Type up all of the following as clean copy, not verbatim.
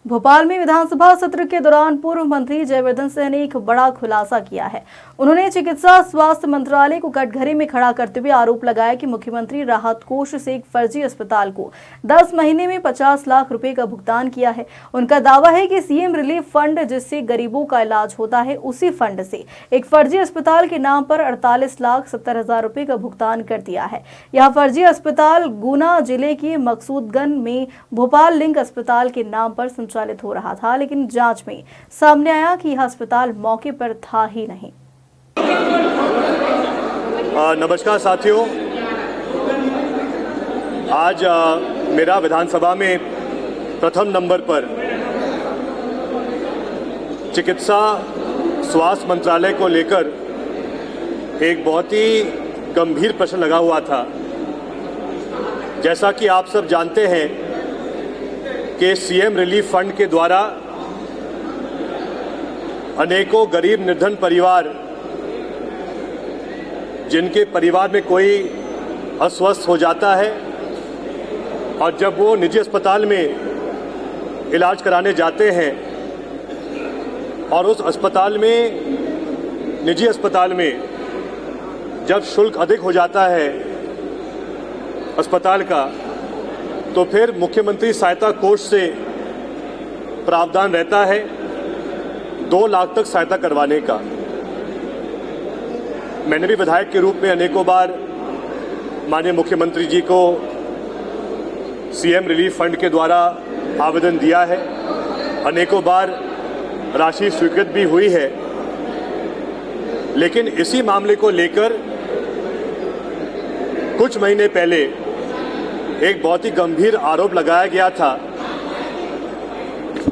भोपाल में विधानसभा सत्र के दौरान पूर्व मंत्री जयवर्धन सिंह ने एक बड़ा खुलासा किया है। उन्होंने चिकित्सा स्वास्थ्य मंत्रालय को कटघरे में खड़ा करते हुए आरोप लगाया कि मुख्यमंत्री राहत कोष से एक फर्जी अस्पताल को 10 महीने में 50 लाख रुपए का भुगतान किया है। उनका दावा है कि सीएम रिलीफ फंड जिससे गरीबों का इलाज होता है, उसी फंड से एक फर्जी अस्पताल के नाम पर 48,70,000 रुपए का भुगतान कर दिया है। यह फर्जी अस्पताल गुना जिले के मकसूदगंज में भोपाल लिंक अस्पताल के नाम पर संचालित हो रहा था, लेकिन जांच में सामने आया कि यह अस्पताल मौके पर था ही नहीं। नमस्कार साथियों, आज मेरा विधानसभा में प्रथम नंबर पर चिकित्सा स्वास्थ्य मंत्रालय को लेकर एक बहुत ही गंभीर प्रश्न लगा हुआ था। जैसा कि आप सब जानते हैं कि सीएम रिलीफ फंड के द्वारा अनेकों गरीब निर्धन परिवार, जिनके परिवार में कोई अस्वस्थ हो जाता है और जब वो निजी अस्पताल में इलाज कराने जाते हैं और उस अस्पताल में, निजी अस्पताल में जब शुल्क अधिक हो जाता है अस्पताल का, तो फिर मुख्यमंत्री सहायता कोष से प्रावधान रहता है 2 लाख तक सहायता करवाने का। मैंने भी विधायक के रूप में अनेकों बार माननीय मुख्यमंत्री जी को सीएम रिलीफ फंड के द्वारा आवेदन दिया है। अनेकों बार राशि स्वीकृत भी हुई है, लेकिन इसी मामले को लेकर कुछ महीने पहले एक बहुत ही गंभीर आरोप लगाया गया था।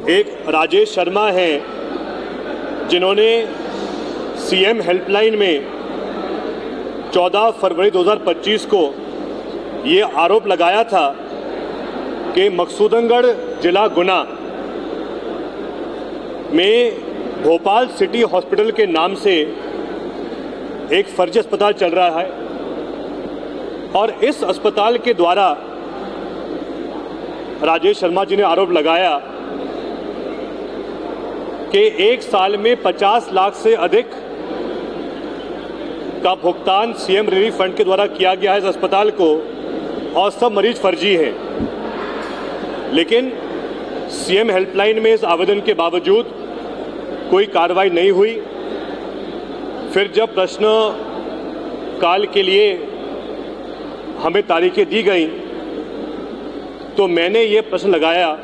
एक राजेश शर्मा हैं, जिन्होंने सीएम हेल्पलाइन में 14 फरवरी 2025 को ये आरोप लगाया था कि मकसूदगंज जिला गुना में भोपाल सिटी हॉस्पिटल के नाम से एक फर्जी अस्पताल चल रहा है और इस अस्पताल के द्वारा राजेश शर्मा जी ने आरोप लगाया कि एक साल में 50 लाख से अधिक का भुगतान सीएम रिलीफ फंड के द्वारा किया गया है इस अस्पताल को और सब मरीज फर्जी हैं। लेकिन सीएम हेल्पलाइन में इस आवेदन के बावजूद कोई कार्रवाई नहीं हुई। फिर जब प्रश्न काल के लिए हमें तारीखें दी गई तो मैंने ये प्रश्न लगाया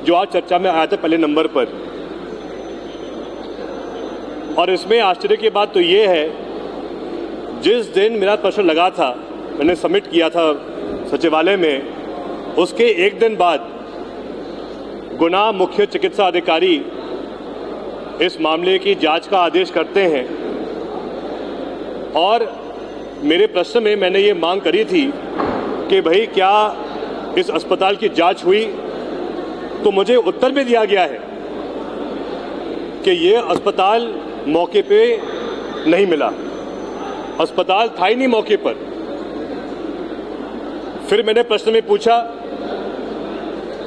जो आज चर्चा में आया था पहले नंबर पर। और इसमें आश्चर्य की बात तो ये है, जिस दिन मेरा प्रश्न लगा था, मैंने सबमिट किया था सचिवालय में, उसके एक दिन बाद गुना मुख्य चिकित्सा अधिकारी इस मामले की जांच का आदेश करते हैं और मेरे प्रश्न में मैंने ये मांग करी थी कि भाई क्या इस अस्पताल की जांच हुई, तो मुझे उत्तर में दिया गया है कि ये अस्पताल मौके पे नहीं मिला, अस्पताल था ही नहीं मौके पर। फिर मैंने प्रश्न में पूछा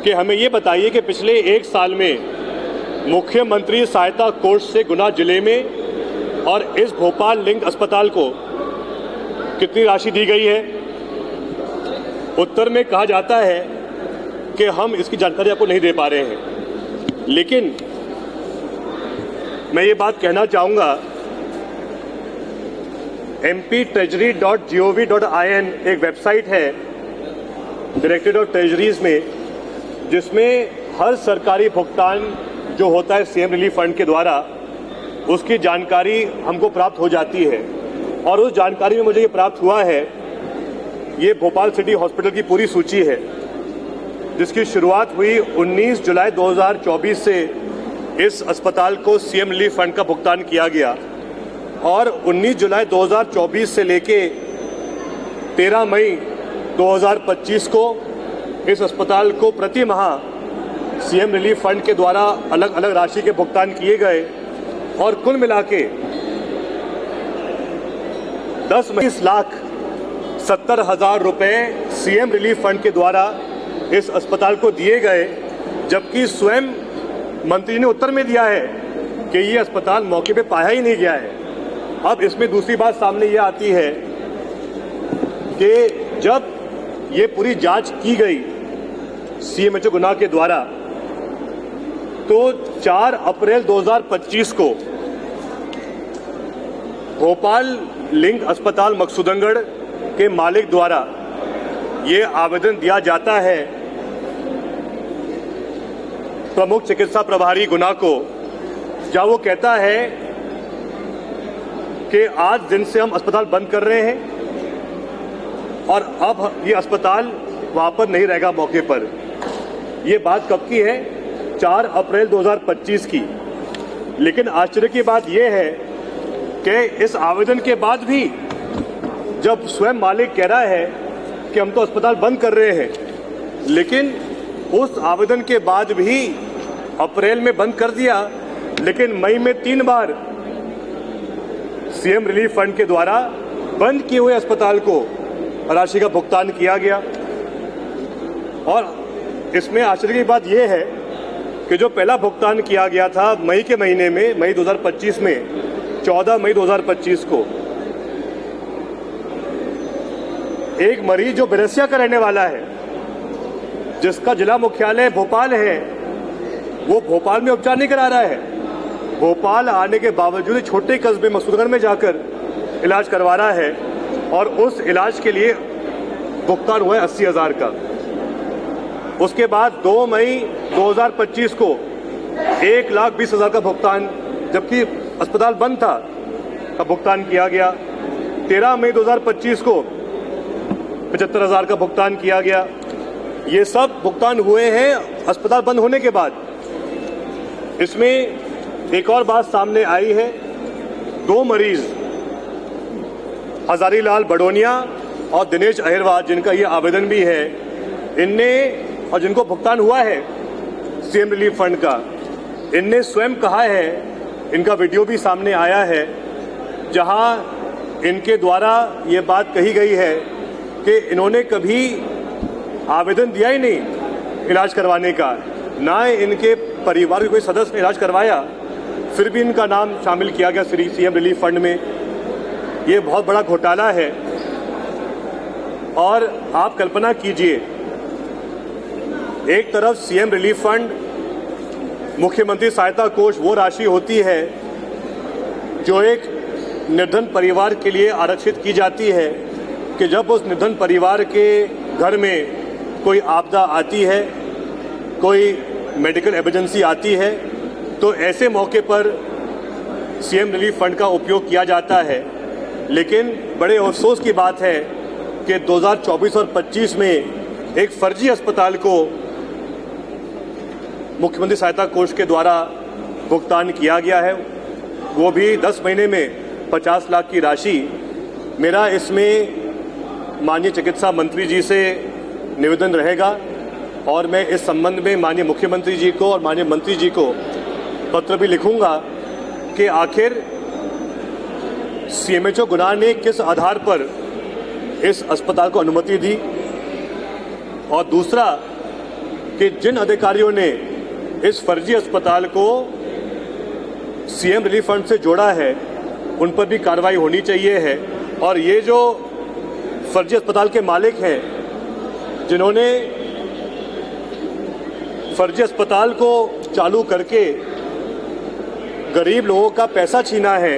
कि हमें ये बताइए कि पिछले एक साल में मुख्यमंत्री सहायता कोष से गुना जिले में और इस भोपाल लिंक अस्पताल को कितनी राशि दी गई है। उत्तर में कहा जाता है कि हम इसकी जानकारी आपको नहीं दे पा रहे हैं। लेकिन मैं ये बात कहना चाहूँगा, mp-treasury.gov.in एक वेबसाइट है डायरेक्टरेट ऑफ ट्रेजरीज में, जिसमें हर सरकारी भुगतान जो होता है सीएम रिलीफ फंड के द्वारा, उसकी जानकारी हमको प्राप्त हो जाती है। और उस जानकारी में मुझे ये प्राप्त हुआ है, ये भोपाल सिटी हॉस्पिटल की पूरी सूची है, जिसकी शुरुआत हुई 19 जुलाई 2024 से इस अस्पताल को सीएम रिलीफ फंड का भुगतान किया गया और 19 जुलाई 2024 से लेके 13 मई 2025 को इस अस्पताल को प्रति माह सीएम रिलीफ फंड के द्वारा अलग अलग राशि के भुगतान किए गए और कुल मिला के 10,70,000 रुपए सीएम रिलीफ फंड के द्वारा इस अस्पताल को दिए गए जबकि स्वयं मंत्री ने उत्तर में दिया है कि ये अस्पताल मौके पे पाया ही नहीं गया है। अब इसमें दूसरी बात सामने ये आती है कि जब ये पूरी जांच की गई सीएमएचओ गुना के द्वारा, तो 4 अप्रैल 2025 को भोपाल लिंक अस्पताल मकसूदनगढ़ के मालिक द्वारा ये आवेदन दिया जाता है प्रमुख चिकित्सा प्रभारी गुना को, जहां वो कहता है कि आज दिन से हम अस्पताल बंद कर रहे हैं और अब ये अस्पताल वहां पर नहीं रहेगा मौके पर। ये बात कब की है? 4 अप्रैल 2025 की। लेकिन आश्चर्य की बात यह है कि इस आवेदन के बाद भी जब स्वयं मालिक कह रहा है कि हम तो अस्पताल बंद कर रहे हैं, लेकिन उस आवेदन के बाद भी अप्रैल में बंद कर दिया, लेकिन मई में 3 बार सीएम रिलीफ फंड के द्वारा बंद किए हुए अस्पताल को राशि का भुगतान किया गया। और इसमें आश्चर्य की बात यह है कि जो पहला भुगतान किया गया था मई के महीने में, मई 2025 में, 14 मई 2025 को, एक मरीज जो बिरसिया का रहने वाला है, जिसका जिला मुख्यालय भोपाल है, वो भोपाल में उपचार नहीं करा रहा है। भोपाल आने के बावजूद छोटे कस्बे मकसूदनगढ़ में जाकर इलाज करवा रहा है और उस इलाज के लिए भुगतान हुआ है 80,000 का। उसके बाद 2 मई 2025 को 1,20,000 का भुगतान, जबकि अस्पताल बंद था, का भुगतान किया गया। 13 मई 2025 को 75,000 का भुगतान किया गया। ये सब भुगतान हुए हैं अस्पताल बंद होने के बाद। इसमें एक और बात सामने आई है, 2 मरीज हजारीलाल बडोनिया और दिनेश अहिरवार, जिनका ये आवेदन भी है, इनने और जिनको भुगतान हुआ है सीएम रिलीफ फंड का, इनने स्वयं कहा है, इनका वीडियो भी सामने आया है, जहां इनके द्वारा ये बात कही गई है कि इन्होंने कभी आवेदन दिया ही नहीं इलाज करवाने का, ना इनके परिवार के कोई सदस्य ने इलाज करवाया, फिर भी इनका नाम शामिल किया गया सीएम रिलीफ फंड में। ये बहुत बड़ा घोटाला है। और आप कल्पना कीजिए, एक तरफ सीएम रिलीफ फंड, मुख्यमंत्री सहायता कोष, वो राशि होती है जो एक निर्धन परिवार के लिए आरक्षित की जाती है कि जब उस निर्धन परिवार के घर में कोई आपदा आती है, कोई मेडिकल इमरजेंसी आती है, तो ऐसे मौके पर सीएम रिलीफ फंड का उपयोग किया जाता है। लेकिन बड़े अफसोस की बात है कि 2024 और 25 में एक फर्जी अस्पताल को मुख्यमंत्री सहायता कोष के द्वारा भुगतान किया गया है, वो भी 10 महीने में 50 लाख की राशि। मेरा इसमें माननीय चिकित्सा मंत्री जी से निवेदन रहेगा और मैं इस संबंध में माननीय मुख्यमंत्री जी को और माननीय मंत्री जी को पत्र भी लिखूंगा कि आखिर सीएमएचओ गुना ने किस आधार पर इस अस्पताल को अनुमति दी, और दूसरा कि जिन अधिकारियों ने इस फर्जी अस्पताल को सीएम रिलीफ फंड से जोड़ा है उन पर भी कार्रवाई होनी चाहिए है। और ये जो फर्जी अस्पताल के मालिक हैं, जिन्होंने फर्जी अस्पताल को चालू करके गरीब लोगों का पैसा छीना है,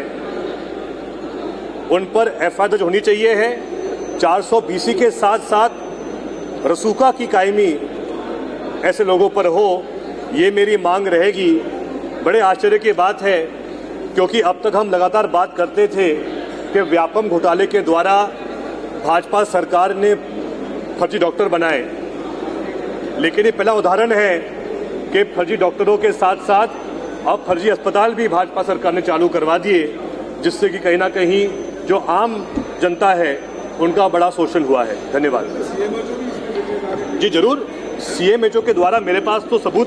उन पर एफआईआर दर्ज होनी चाहिए है। 420 के साथ साथ रसूखा की कायमी ऐसे लोगों पर हो, ये मेरी मांग रहेगी। बड़े आश्चर्य की बात है, क्योंकि अब तक हम लगातार बात करते थे कि व्यापम घोटाले के द्वारा भाजपा सरकार ने फर्जी डॉक्टर बनाए, लेकिन ये पहला उदाहरण है कि फर्जी डॉक्टरों के साथ साथ अब फर्जी अस्पताल भी भाजपा सरकार ने चालू करवा दिए, जिससे कि कहीं ना कहीं जो आम जनता है उनका बड़ा शोषण हुआ है। धन्यवाद। जी जरूर, सीएमएचओ के द्वारा मेरे पास तो सबूत